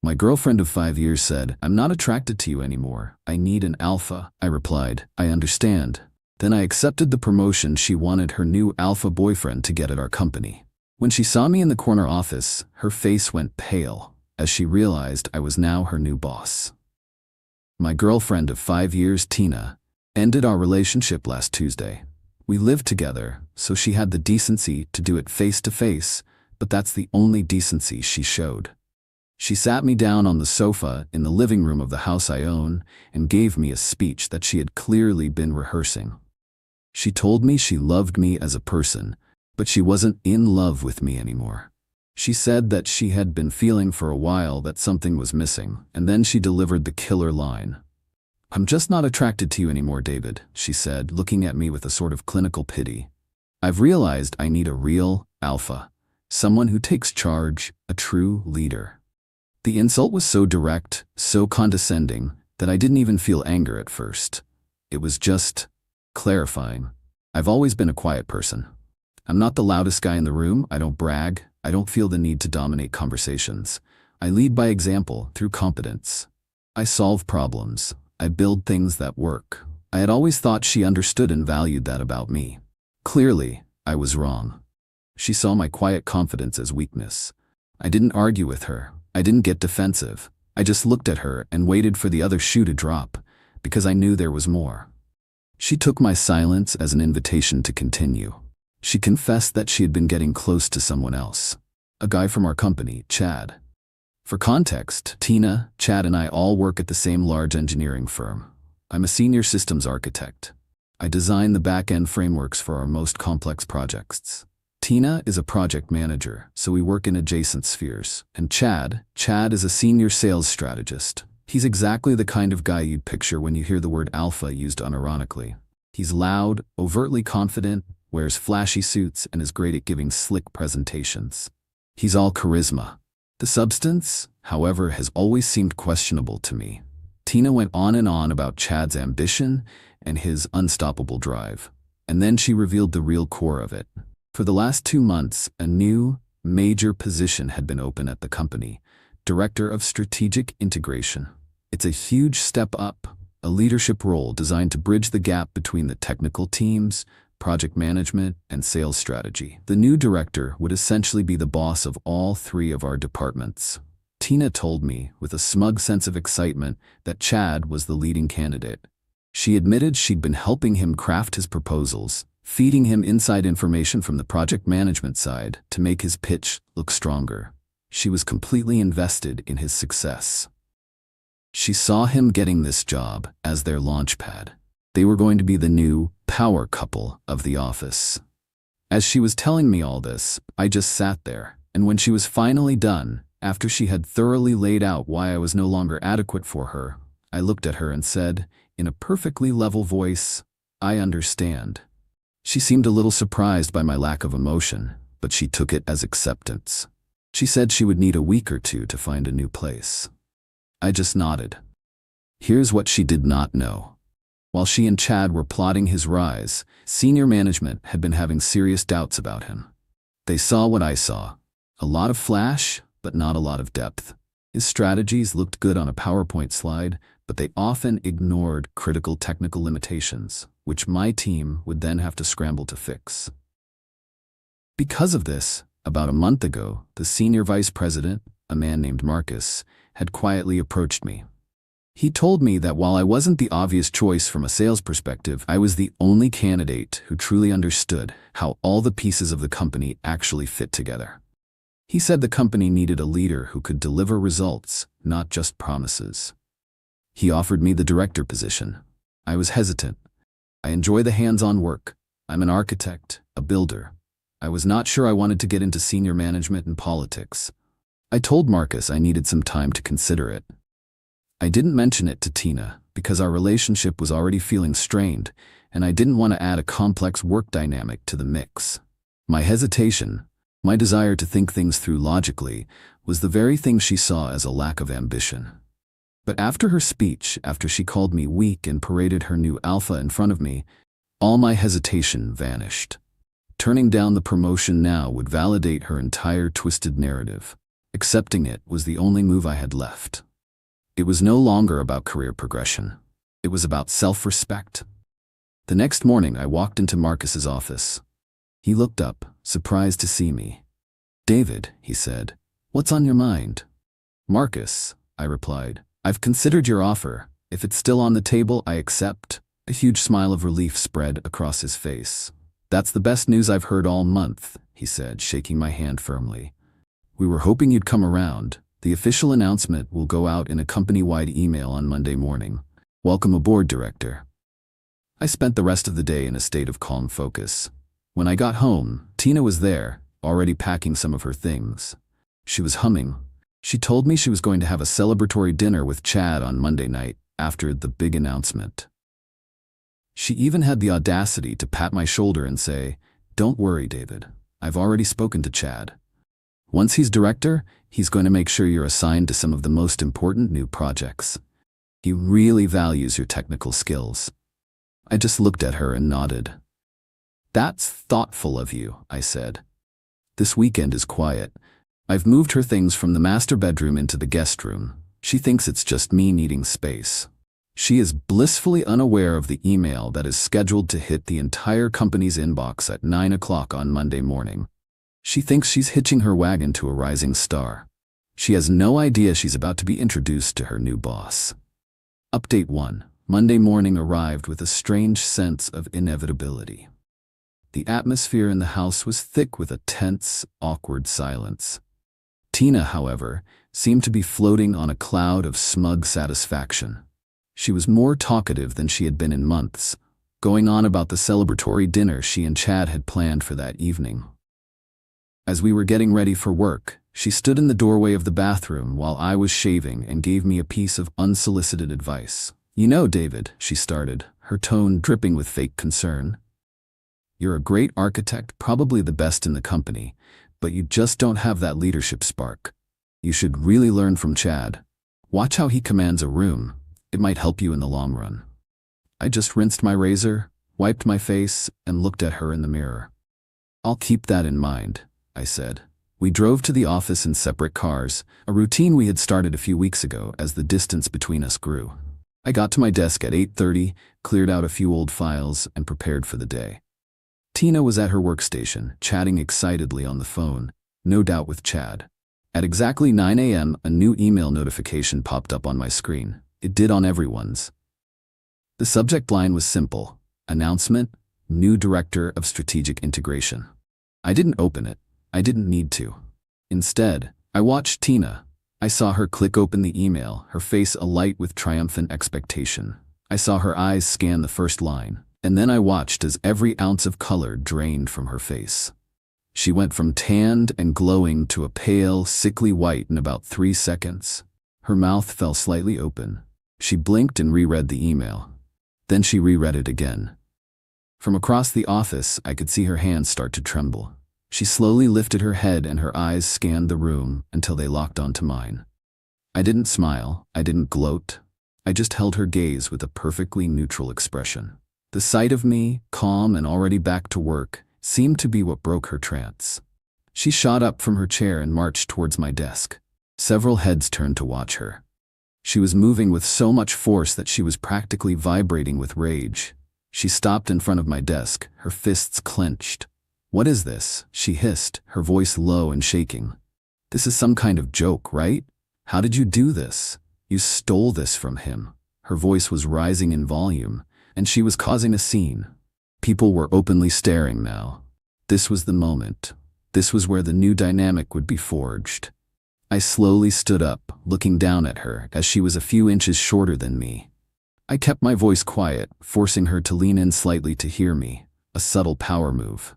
My girlfriend of 5 years said, "I'm not attracted to you anymore. I need an alpha." I replied, "I understand." Then I accepted the promotion she wanted her new alpha boyfriend to get at our company. When she saw me in the corner office, her face went pale as she realized I was now her new boss. My girlfriend of 5 years, Tina, ended our relationship last Tuesday. We lived together, so she had the decency to do it face to face, but that's the only decency she showed. She sat me down on the sofa in the living room of the house I own and gave me a speech that she had clearly been rehearsing. She told me she loved me as a person, but she wasn't in love with me anymore. She said that she had been feeling for a while that something was missing, and then she delivered the killer line. "I'm just not attracted to you anymore, David," she said, looking at me with a sort of clinical pity. "I've realized I need a real alpha, someone who takes charge, a true leader." The insult was so direct, so condescending, that I didn't even feel anger at first. It was just clarifying. I've always been a quiet person. I'm not the loudest guy in the room. I don't brag. I don't feel the need to dominate conversations. I lead by example, through competence. I solve problems. I build things that work. I had always thought she understood and valued that about me. Clearly, I was wrong. She saw my quiet confidence as weakness. I didn't argue with her. I didn't get defensive. I just looked at her and waited for the other shoe to drop, because I knew there was more. She took my silence as an invitation to continue. She confessed that she had been getting close to someone else, a guy from our company, Chad. For context, Tina, Chad, and I all work at the same large engineering firm. I'm a senior systems architect. I design the back-end frameworks for our most complex projects. Tina is a project manager, so we work in adjacent spheres. And Chad is a senior sales strategist. He's exactly the kind of guy you'd picture when you hear the word alpha used unironically. He's loud, overtly confident, wears flashy suits, and is great at giving slick presentations. He's all charisma. The substance, however, has always seemed questionable to me. Tina went on and on about Chad's ambition and his unstoppable drive. And then she revealed the real core of it. For the last 2 months, a new, major position had been open at the company, Director of Strategic Integration. It's a huge step up, a leadership role designed to bridge the gap between the technical teams, project management, and sales strategy. The new director would essentially be the boss of all 3 of our departments. Tina told me, with a smug sense of excitement, that Chad was the leading candidate. She admitted she'd been helping him craft his proposals, feeding him inside information from the project management side to make his pitch look stronger. She was completely invested in his success. She saw him getting this job as their launchpad. They were going to be the new power couple of the office. As she was telling me all this, I just sat there, and when she was finally done, after she had thoroughly laid out why I was no longer adequate for her, I looked at her and said, in a perfectly level voice, "I understand." She seemed a little surprised by my lack of emotion, but she took it as acceptance. She said she would need a week or 2 to find a new place. I just nodded. Here's what she did not know. While she and Chad were plotting his rise, senior management had been having serious doubts about him. They saw what I saw. A lot of flash, but not a lot of depth. His strategies looked good on a PowerPoint slide, but they often ignored critical technical limitations, which my team would then have to scramble to fix. Because of this, about a month ago, the senior vice president, a man named Marcus, had quietly approached me. He told me that while I wasn't the obvious choice from a sales perspective, I was the only candidate who truly understood how all the pieces of the company actually fit together. He said the company needed a leader who could deliver results, not just promises. He offered me the director position. I was hesitant. I enjoy the hands-on work. I'm an architect, a builder. I was not sure I wanted to get into senior management and politics. I told Marcus I needed some time to consider it. I didn't mention it to Tina because our relationship was already feeling strained, and I didn't want to add a complex work dynamic to the mix. My hesitation, my desire to think things through logically, was the very thing she saw as a lack of ambition. But after her speech, after she called me weak and paraded her new alpha in front of me, all my hesitation vanished. Turning down the promotion now would validate her entire twisted narrative. Accepting it was the only move I had left. It was no longer about career progression. It was about self-respect. The next morning, I walked into Marcus's office. He looked up, surprised to see me. "David," he said, "what's on your mind?" "Marcus," I replied, "I've considered your offer. If it's still on the table, I accept." A huge smile of relief spread across his face. "That's the best news I've heard all month," he said, shaking my hand firmly. "We were hoping you'd come around. The official announcement will go out in a company-wide email on Monday morning. Welcome aboard, Director." I spent the rest of the day in a state of calm focus. When I got home, Tina was there, already packing some of her things. She was humming. She told me she was going to have a celebratory dinner with Chad on Monday night after the big announcement. She even had the audacity to pat my shoulder and say, "Don't worry, David. I've already spoken to Chad. Once he's director, he's going to make sure you're assigned to some of the most important new projects. He really values your technical skills." I just looked at her and nodded. "That's thoughtful of you," I said. "This weekend is quiet. I've moved her things from the master bedroom into the guest room. She thinks it's just me needing space." She is blissfully unaware of the email that is scheduled to hit the entire company's inbox at 9 o'clock on Monday morning. She thinks she's hitching her wagon to a rising star. She has no idea she's about to be introduced to her new boss. Update 1. Monday morning arrived with a strange sense of inevitability. The atmosphere in the house was thick with a tense, awkward silence. Tina, however, seemed to be floating on a cloud of smug satisfaction. She was more talkative than she had been in months, going on about the celebratory dinner she and Chad had planned for that evening. As we were getting ready for work, she stood in the doorway of the bathroom while I was shaving and gave me a piece of unsolicited advice. "You know, David," she started, her tone dripping with fake concern. "You're a great architect, probably the best in the company, but you just don't have that leadership spark. You should really learn from Chad. Watch how he commands a room. It might help you in the long run." I just rinsed my razor, wiped my face, and looked at her in the mirror. "I'll keep that in mind," I said. We drove to the office in separate cars, a routine we had started a few weeks ago as the distance between us grew. I got to my desk at 8:30, cleared out a few old files, and prepared for the day. Tina was at her workstation, chatting excitedly on the phone, no doubt with Chad. At exactly 9 a.m., a new email notification popped up on my screen. It did on everyone's. The subject line was simple: Announcement, New Director of Strategic Integration. I didn't open it. I didn't need to. Instead, I watched Tina. I saw her click open the email, her face alight with triumphant expectation. I saw her eyes scan the first line, and then I watched as every ounce of color drained from her face. She went from tanned and glowing to a pale, sickly white in about 3 seconds. Her mouth fell slightly open. She blinked and reread the email. Then she reread it again. From across the office, I could see her hands start to tremble. She slowly lifted her head and her eyes scanned the room until they locked onto mine. I didn't smile, I didn't gloat. I just held her gaze with a perfectly neutral expression. The sight of me, calm and already back to work, seemed to be what broke her trance. She shot up from her chair and marched towards my desk. Several heads turned to watch her. She was moving with so much force that she was practically vibrating with rage. She stopped in front of my desk, her fists clenched. "What is this?" she hissed, her voice low and shaking. "This is some kind of joke, right? How did you do this? You stole this from him." Her voice was rising in volume, and she was causing a scene. People were openly staring now. This was the moment. This was where the new dynamic would be forged. I slowly stood up, looking down at her as she was a few inches shorter than me. I kept my voice quiet, forcing her to lean in slightly to hear me, a subtle power move.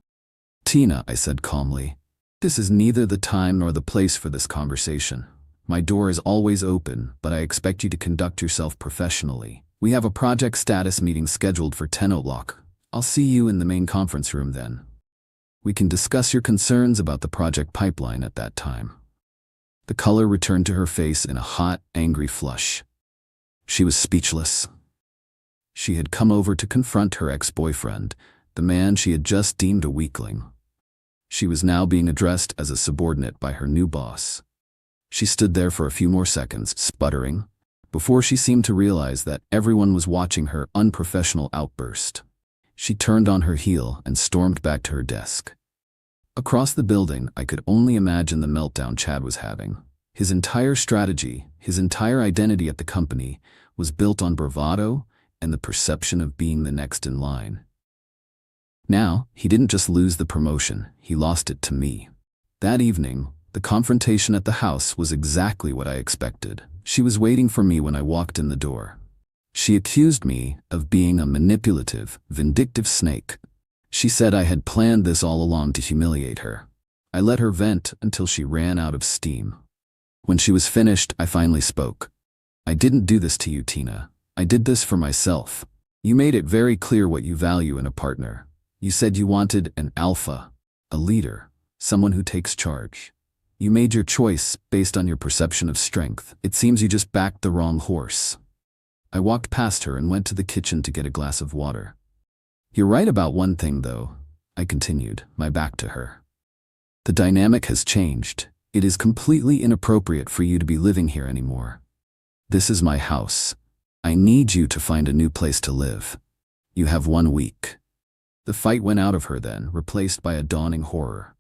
"Tina," I said calmly, "this is neither the time nor the place for this conversation. My door is always open, but I expect you to conduct yourself professionally. We have a project status meeting scheduled for 10 o'clock. I'll see you in the main conference room then. We can discuss your concerns about the project pipeline at that time." The color returned to her face in a hot, angry flush. She was speechless. She had come over to confront her ex-boyfriend, the man she had just deemed a weakling. She was now being addressed as a subordinate by her new boss. She stood there for a few more seconds, sputtering, before she seemed to realize that everyone was watching her unprofessional outburst. She turned on her heel and stormed back to her desk. Across the building, I could only imagine the meltdown Chad was having. His entire strategy, his entire identity at the company, was built on bravado and the perception of being the next in line. Now, he didn't just lose the promotion, he lost it to me. That evening, the confrontation at the house was exactly what I expected. She was waiting for me when I walked in the door. She accused me of being a manipulative, vindictive snake. She said I had planned this all along to humiliate her. I let her vent until she ran out of steam. When she was finished, I finally spoke. I didn't do this to you, Tina. I did this for myself. You made it very clear what you value in a partner. You said you wanted an alpha, a leader, someone who takes charge. You made your choice based on your perception of strength. It seems you just backed the wrong horse. I walked past her and went to the kitchen to get a glass of water. You're right about one thing, though, I continued, my back to her. The dynamic has changed. It is completely inappropriate for you to be living here anymore. This is my house. I need you to find a new place to live. You have 1 week. The fight went out of her then, replaced by a dawning horror.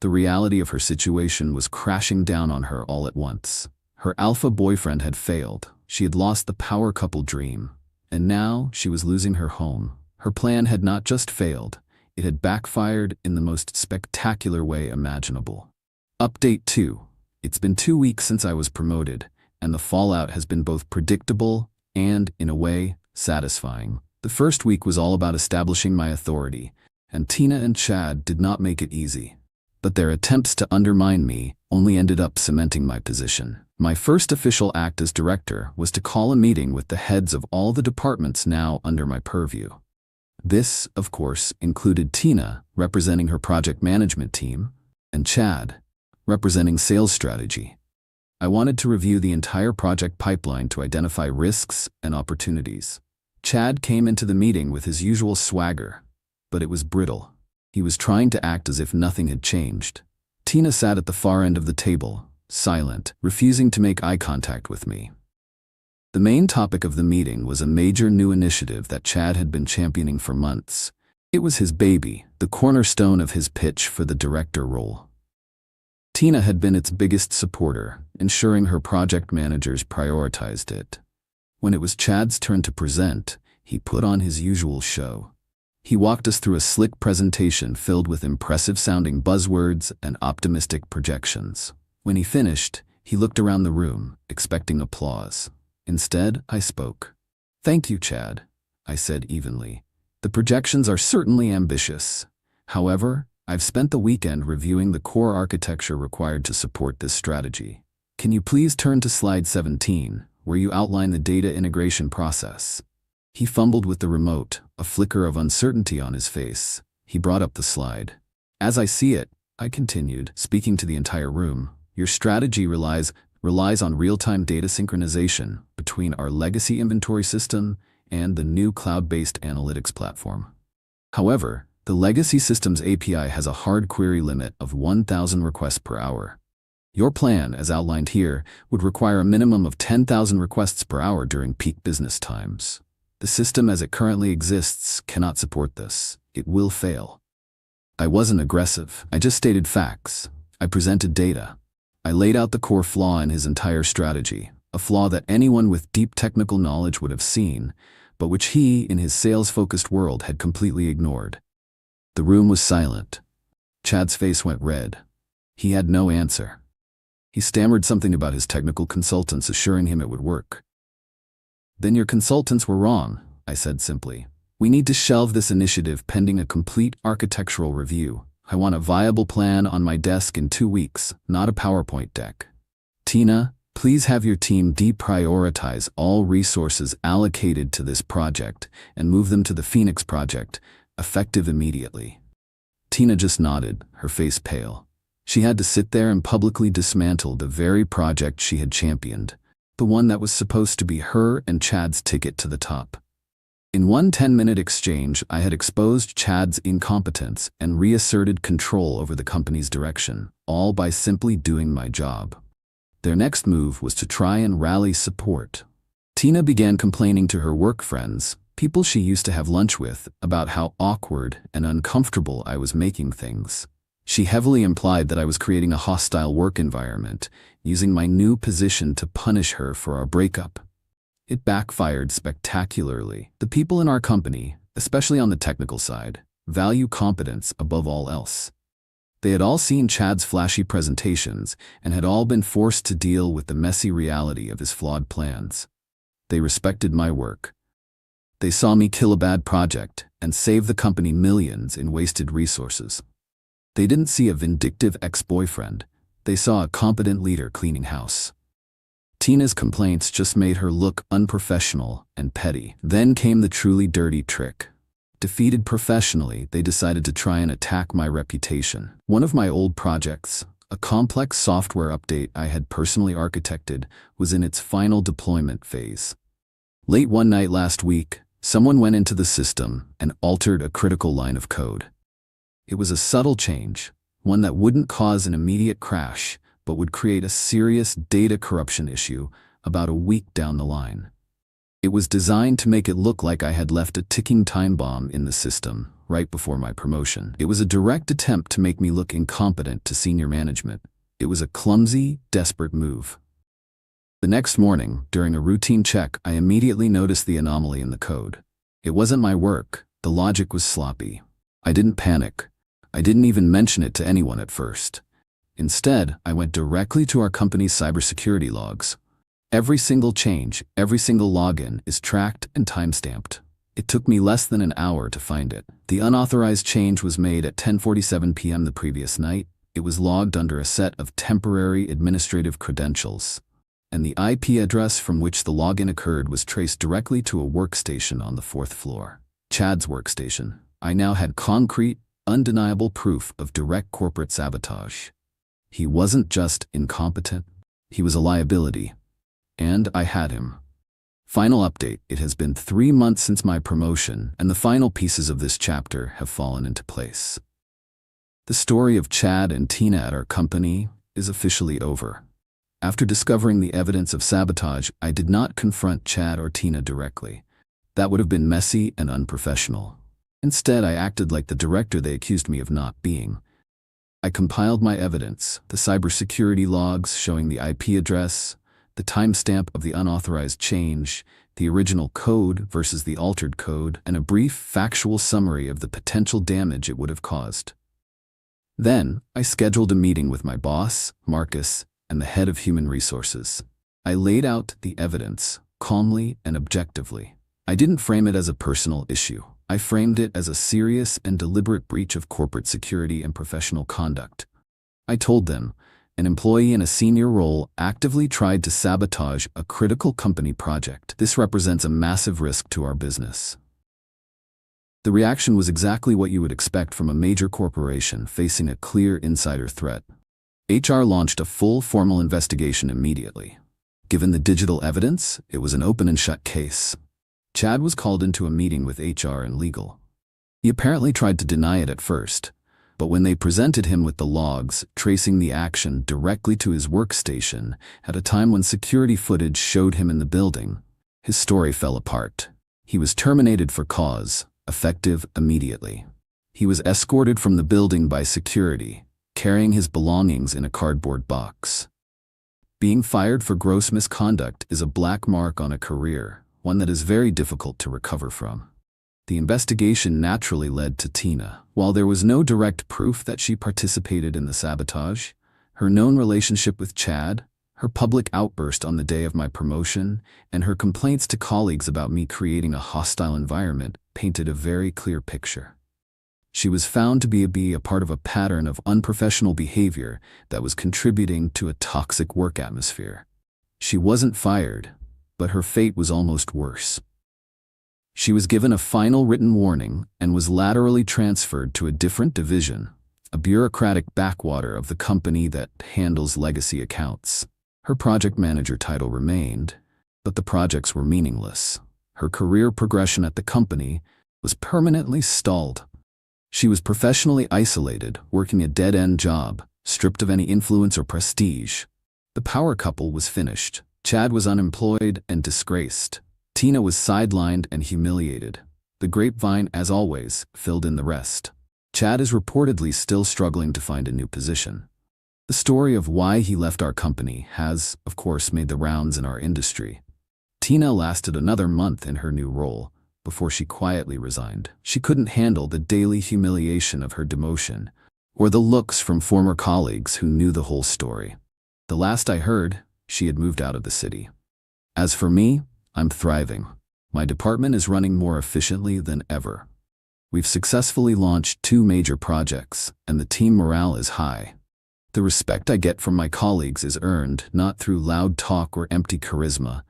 The reality of her situation was crashing down on her all at once. Her alpha boyfriend had failed. She had lost the power couple dream. And now she was losing her home. Her plan had not just failed, it had backfired in the most spectacular way imaginable. Update 2. It's been 2 weeks since I was promoted, and the fallout has been both predictable and, in a way, satisfying. The first week was all about establishing my authority, and Tina and Chad did not make it easy. But their attempts to undermine me only ended up cementing my position. My first official act as director was to call a meeting with the heads of all the departments now under my purview. This, of course, included Tina, representing her project management team, and Chad, representing sales strategy. I wanted to review the entire project pipeline to identify risks and opportunities. Chad came into the meeting with his usual swagger, but it was brittle. He was trying to act as if nothing had changed. Tina sat at the far end of the table, silent, refusing to make eye contact with me. The main topic of the meeting was a major new initiative that Chad had been championing for months. It was his baby, the cornerstone of his pitch for the director role. Tina had been its biggest supporter, ensuring her project managers prioritized it. When it was Chad's turn to present, he put on his usual show. He walked us through a slick presentation filled with impressive-sounding buzzwords and optimistic projections. When he finished, he looked around the room, expecting applause. Instead, I spoke. "Thank you, Chad," I said evenly. "The projections are certainly ambitious. However, I've spent the weekend reviewing the core architecture required to support this strategy. Can you please turn to slide 17, where you outline the data integration process?" He fumbled with the remote, a flicker of uncertainty on his face. He brought up the slide. "As I see it," I continued, speaking to the entire room, "your strategy relies on real-time data synchronization between our legacy inventory system and the new cloud-based analytics platform. However, the legacy system's API has a hard query limit of 1,000 requests per hour. Your plan, as outlined here, would require a minimum of 10,000 requests per hour during peak business times. The system as it currently exists cannot support this. It will fail." I wasn't aggressive. I just stated facts. I presented data. I laid out the core flaw in his entire strategy, a flaw that anyone with deep technical knowledge would have seen, but which he, in his sales-focused world, had completely ignored. The room was silent. Chad's face went red. He had no answer. He stammered something about his technical consultants assuring him it would work. "Then your consultants were wrong," I said simply. "We need to shelve this initiative pending a complete architectural review. I want a viable plan on my desk in 2 weeks, not a PowerPoint deck. Tina, please have your team deprioritize all resources allocated to this project and move them to the Phoenix project, effective immediately." Tina just nodded, her face pale. She had to sit there and publicly dismantle the very project she had championed, the one that was supposed to be her and Chad's ticket to the top. In one 10-minute exchange, I had exposed Chad's incompetence and reasserted control over the company's direction, all by simply doing my job. Their next move was to try and rally support. Tina began complaining to her work friends, people she used to have lunch with, about how awkward and uncomfortable I was making things. She heavily implied that I was creating a hostile work environment, using my new position to punish her for our breakup. It backfired spectacularly. The people in our company, especially on the technical side, value competence above all else. They had all seen Chad's flashy presentations and had all been forced to deal with the messy reality of his flawed plans. They respected my work. They saw me kill a bad project and save the company millions in wasted resources. They didn't see a vindictive ex-boyfriend. They saw a competent leader cleaning house. Tina's complaints just made her look unprofessional and petty. Then came the truly dirty trick. Defeated professionally, they decided to try and attack my reputation. One of my old projects, a complex software update I had personally architected, was in its final deployment phase. Late one night last week, someone went into the system and altered a critical line of code. It was a subtle change, one that wouldn't cause an immediate crash, but would create a serious data corruption issue about a week down the line. It was designed to make it look like I had left a ticking time bomb in the system right before my promotion. It was a direct attempt to make me look incompetent to senior management. It was a clumsy, desperate move. The next morning, during a routine check, I immediately noticed the anomaly in the code. It wasn't my work. The logic was sloppy. I didn't panic. I didn't even mention it to anyone at first. Instead, I went directly to our company's cybersecurity logs. Every single change, every single login is tracked and timestamped. It took me less than an hour to find it. The unauthorized change was made at 10:47 p.m. the previous night. It was logged under a set of temporary administrative credentials, and the IP address from which the login occurred was traced directly to a workstation on the 4th floor. Chad's workstation. I now had concrete, undeniable proof of direct corporate sabotage. He wasn't just incompetent, he was a liability. And I had him. Final update: it has been 3 months since my promotion, and the final pieces of this chapter have fallen into place. The story of Chad and Tina at our company is officially over. After discovering the evidence of sabotage, I did not confront Chad or Tina directly. That would have been messy and unprofessional. Instead, I acted like the director they accused me of not being. I compiled my evidence, the cybersecurity logs showing the IP address, the timestamp of the unauthorized change, the original code versus the altered code, and a brief factual summary of the potential damage it would have caused. Then, I scheduled a meeting with my boss, Marcus, and the head of human resources. I laid out the evidence, calmly and objectively. I didn't frame it as a personal issue. I framed it as a serious and deliberate breach of corporate security and professional conduct. I told them, an employee in a senior role actively tried to sabotage a critical company project. This represents a massive risk to our business. The reaction was exactly what you would expect from a major corporation facing a clear insider threat. HR launched a full formal investigation immediately. Given the digital evidence, it was an open and shut case. Chad was called into a meeting with HR and legal. He apparently tried to deny it at first, but when they presented him with the logs tracing the action directly to his workstation at a time when security footage showed him in the building, his story fell apart. He was terminated for cause, effective immediately. He was escorted from the building by security, carrying his belongings in a cardboard box. Being fired for gross misconduct is a black mark on a career, one that is very difficult to recover from. The investigation naturally led to Tina. While there was no direct proof that she participated in the sabotage, her known relationship with Chad, her public outburst on the day of my promotion, and her complaints to colleagues about me creating a hostile environment painted a very clear picture. She was found to be a part of a pattern of unprofessional behavior that was contributing to a toxic work atmosphere. She wasn't fired, but her fate was almost worse. She was given a final written warning and was laterally transferred to a different division, a bureaucratic backwater of the company that handles legacy accounts. Her project manager title remained, but the projects were meaningless. Her career progression at the company was permanently stalled. She was professionally isolated, working a dead-end job, stripped of any influence or prestige. The power couple was finished. Chad was unemployed and disgraced. Tina was sidelined and humiliated. The grapevine, as always, filled in the rest. Chad is reportedly still struggling to find a new position. The story of why he left our company has, of course, made the rounds in our industry. Tina lasted another month in her new role before she quietly resigned. She couldn't handle the daily humiliation of her demotion or the looks from former colleagues who knew the whole story. The last I heard, she had moved out of the city. As for me, I'm thriving. My department is running more efficiently than ever. We've successfully launched 2 major projects, and the team morale is high. The respect I get from my colleagues is earned not through loud talk or empty charisma,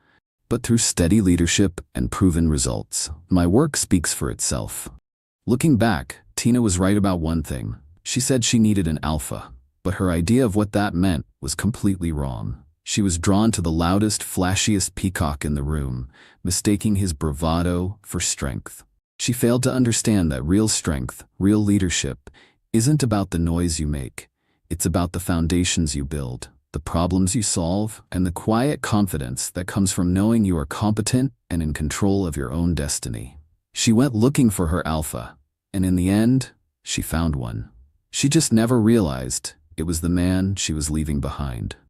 but through steady leadership and proven results. My work speaks for itself. Looking back, Tina was right about one thing. She said she needed an alpha, but her idea of what that meant was completely wrong. She was drawn to the loudest, flashiest peacock in the room, mistaking his bravado for strength. She failed to understand that real strength, real leadership, isn't about the noise you make. It's about the foundations you build, the problems you solve, and the quiet confidence that comes from knowing you are competent and in control of your own destiny. She went looking for her alpha, and in the end, she found one. She just never realized it was the man she was leaving behind.